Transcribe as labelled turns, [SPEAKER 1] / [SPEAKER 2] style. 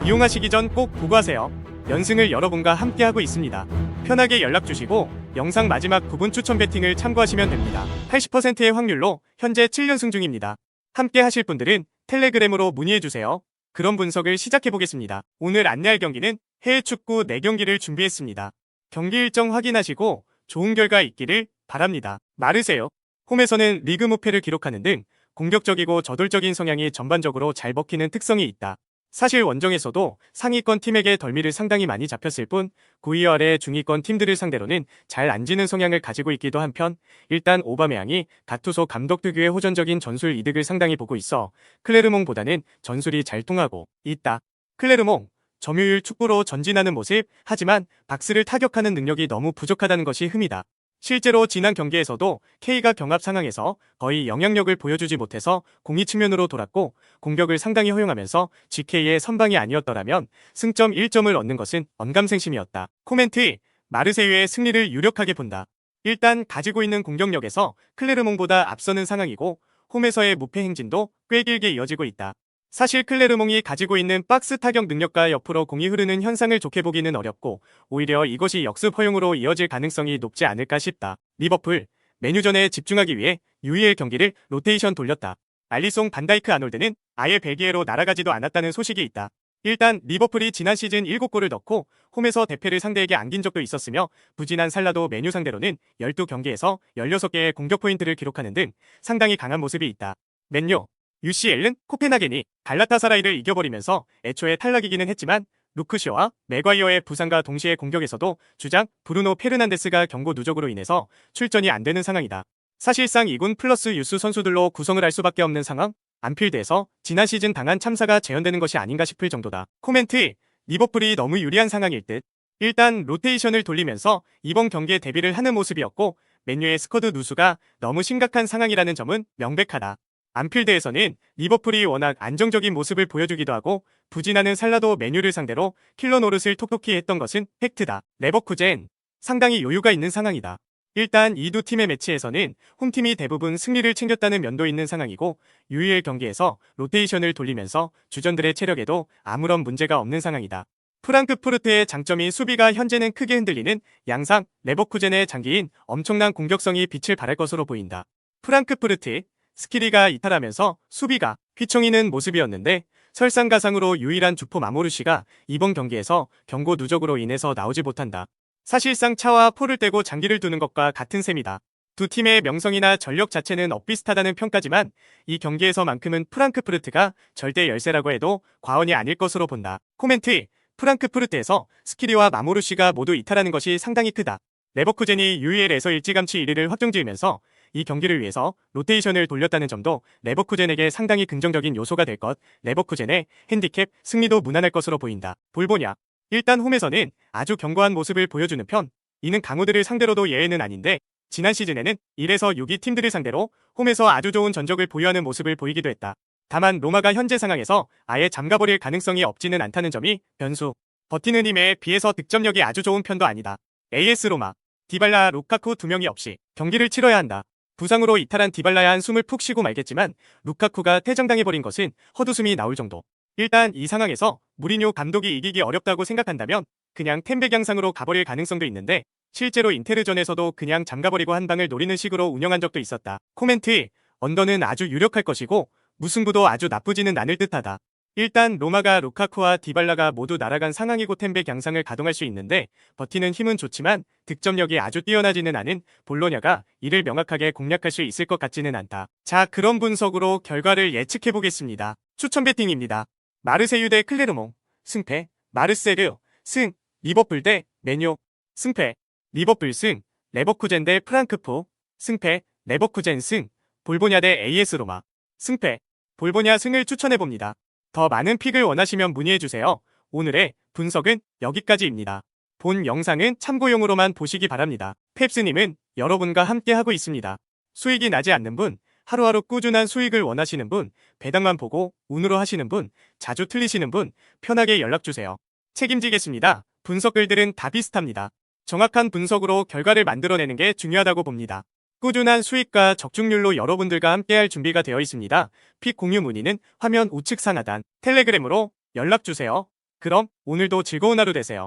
[SPEAKER 1] 이용하시기 전 꼭 보고하세요. 연승을 여러분과 함께하고 있습니다. 편하게 연락주시고 영상 마지막 부분 추천 배팅을 참고하시면 됩니다. 80%의 확률로 현재 7연승 중입니다. 함께 하실 분들은 텔레그램으로 문의해주세요. 그럼 분석을 시작해보겠습니다. 오늘 안내할 경기는 해외 축구 4경기를 준비했습니다. 경기 일정 확인하시고 좋은 결과 있기를 바랍니다. 마르세유 홈에서는 리그 무패를 기록하는 등 공격적이고 저돌적인 성향이 전반적으로 잘 먹히는 특성이 있다. 사실 원정에서도 상위권 팀에게 덜미를 상당히 많이 잡혔을 뿐 9위 아래 중위권 팀들을 상대로는 잘 안 지는 성향을 가지고 있기도 한편 일단 오바메양이 갓투소 감독 특유의 호전적인 전술 이득을 상당히 보고 있어 클레르몽보다는 전술이 잘 통하고 있다. 클레르몽 점유율 축구로 전진하는 모습, 하지만 박스를 타격하는 능력이 너무 부족하다는 것이 흠이다. 실제로 지난 경기에서도 K가 경합 상황에서 거의 영향력을 보여주지 못해서 공이 측면으로 돌았고 공격을 상당히 허용하면서 GK의 선방이 아니었더라면 승점 1점을 얻는 것은 언감생심이었다. 코멘트, 마르세유의 승리를 유력하게 본다. 일단 가지고 있는 공격력에서 클레르몽보다 앞서는 상황이고 홈에서의 무패 행진도 꽤 길게 이어지고 있다. 사실 클레르몽이 가지고 있는 박스 타격 능력과 옆으로 공이 흐르는 현상을 좋게 보기는 어렵고 오히려 이것이 역습 허용으로 이어질 가능성이 높지 않을까 싶다. 리버풀, 메뉴전에 집중하기 위해 유의의 경기를 로테이션 돌렸다. 알리송 반다이크 아놀드는 아예 벨기에로 날아가지도 않았다는 소식이 있다. 일단 리버풀이 지난 시즌 7골을 넣고 홈에서 대패를 상대에게 안긴 적도 있었으며 부진한 살라도 메뉴 상대로는 12경기에서 16개의 공격 포인트를 기록하는 등 상당히 강한 모습이 있다. 맨유 UCL은 코펜하겐이 갈라타사라이를 이겨버리면서 애초에 탈락이기는 했지만 루크쇼와 맥과이어의 부상과 동시에 공격에서도 주장 브루노 페르난데스가 경고 누적으로 인해서 출전이 안 되는 상황이다. 사실상 2군 플러스 유스 선수들로 구성을 할 수밖에 없는 상황, 안필드에서 지난 시즌 당한 참사가 재현되는 것이 아닌가 싶을 정도다. 코멘트, 리버풀이 너무 유리한 상황일 듯. 일단 로테이션을 돌리면서 이번 경기에 데뷔를 하는 모습이었고 맨유의 스쿼드 누수가 너무 심각한 상황이라는 점은 명백하다. 안필드에서는 리버풀이 워낙 안정적인 모습을 보여주기도 하고 부진하는 살라도 메뉴를 상대로 킬러 노릇을 톡톡히 했던 것은 팩트다. 레버쿠젠 상당히 여유가 있는 상황이다. 일단 이 두 팀의 매치에서는 홈팀이 대부분 승리를 챙겼다는 면도 있는 상황이고 유의의 경기에서 로테이션을 돌리면서 주전들의 체력에도 아무런 문제가 없는 상황이다. 프랑크푸르트의 장점인 수비가 현재는 크게 흔들리는 양상 레버쿠젠의 장기인 엄청난 공격성이 빛을 발할 것으로 보인다. 프랑크푸르트 스키리가 이탈하면서 수비가 휘청이는 모습이었는데 설상가상으로 유일한 주포 마모르시가 이번 경기에서 경고 누적으로 인해서 나오지 못한다. 사실상 차와 포를 떼고 장기를 두는 것과 같은 셈이다. 두 팀의 명성이나 전력 자체는 엇비슷하다는 평가지만 이 경기에서만큼은 프랑크푸르트가 절대 열세라고 해도 과언이 아닐 것으로 본다. 코멘트, 프랑크푸르트에서 스키리와 마모르시가 모두 이탈하는 것이 상당히 크다. 레버쿠젠이 UEL에서 일찌감치 1위를 확정지으면서 이 경기를 위해서 로테이션을 돌렸다는 점도 레버쿠젠에게 상당히 긍정적인 요소가 될 것. 레버쿠젠의 핸디캡 승리도 무난할 것으로 보인다. 볼보냐 일단 홈에서는 아주 견고한 모습을 보여주는 편. 이는 강호들을 상대로도 예외는 아닌데 지난 시즌에는 1에서 6위 팀들을 상대로 홈에서 아주 좋은 전적을 보유하는 모습을 보이기도 했다. 다만 로마가 현재 상황에서 아예 잠가버릴 가능성이 없지는 않다는 점이 변수. 버티는 힘에 비해서 득점력이 아주 좋은 편도 아니다. AS 로마 디발라, 루카쿠 두 명이 없이 경기를 치러야 한다. 부상으로 이탈한 디발라야 한숨을 푹 쉬고 말겠지만 루카쿠가 퇴장당해버린 것은 헛웃음이 나올 정도. 일단 이 상황에서 무리뉴 감독이 이기기 어렵다고 생각한다면 그냥 템백 양상으로 가버릴 가능성도 있는데 실제로 인테르전에서도 그냥 잠가버리고 한 방을 노리는 식으로 운영한 적도 있었다. 코멘트, 언더는 아주 유력할 것이고 무승부도 아주 나쁘지는 않을 듯하다. 일단 로마가 루카쿠와 디발라가 모두 날아간 상황이고 템백 양상을 가동할 수 있는데 버티는 힘은 좋지만 득점력이 아주 뛰어나지는 않은 볼로냐가 이를 명확하게 공략할 수 있을 것 같지는 않다. 자, 그런 분석으로 결과를 예측해보겠습니다. 추천 배팅입니다. 마르세유 대 클레르몽 승패, 마르세유 승, 리버풀 대 메뉴 승패, 리버풀 승, 레버쿠젠 대 프랑크푸 승패, 레버쿠젠 승, 볼보냐 대 AS 로마 승패, 볼보냐 승을 추천해봅니다. 더 많은 픽을 원하시면 문의해주세요. 오늘의 분석은 여기까지입니다. 본 영상은 참고용으로만 보시기 바랍니다. 펩스님은 여러분과 함께하고 있습니다. 수익이 나지 않는 분, 하루하루 꾸준한 수익을 원하시는 분, 배당만 보고 운으로 하시는 분, 자주 틀리시는 분, 편하게 연락주세요. 책임지겠습니다. 분석 글들은 다 비슷합니다. 정확한 분석으로 결과를 만들어내는 게 중요하다고 봅니다. 꾸준한 수익과 적중률로 여러분들과 함께할 준비가 되어 있습니다. 픽 공유 문의는 화면 우측 상하단 텔레그램으로 연락주세요. 그럼 오늘도 즐거운 하루 되세요.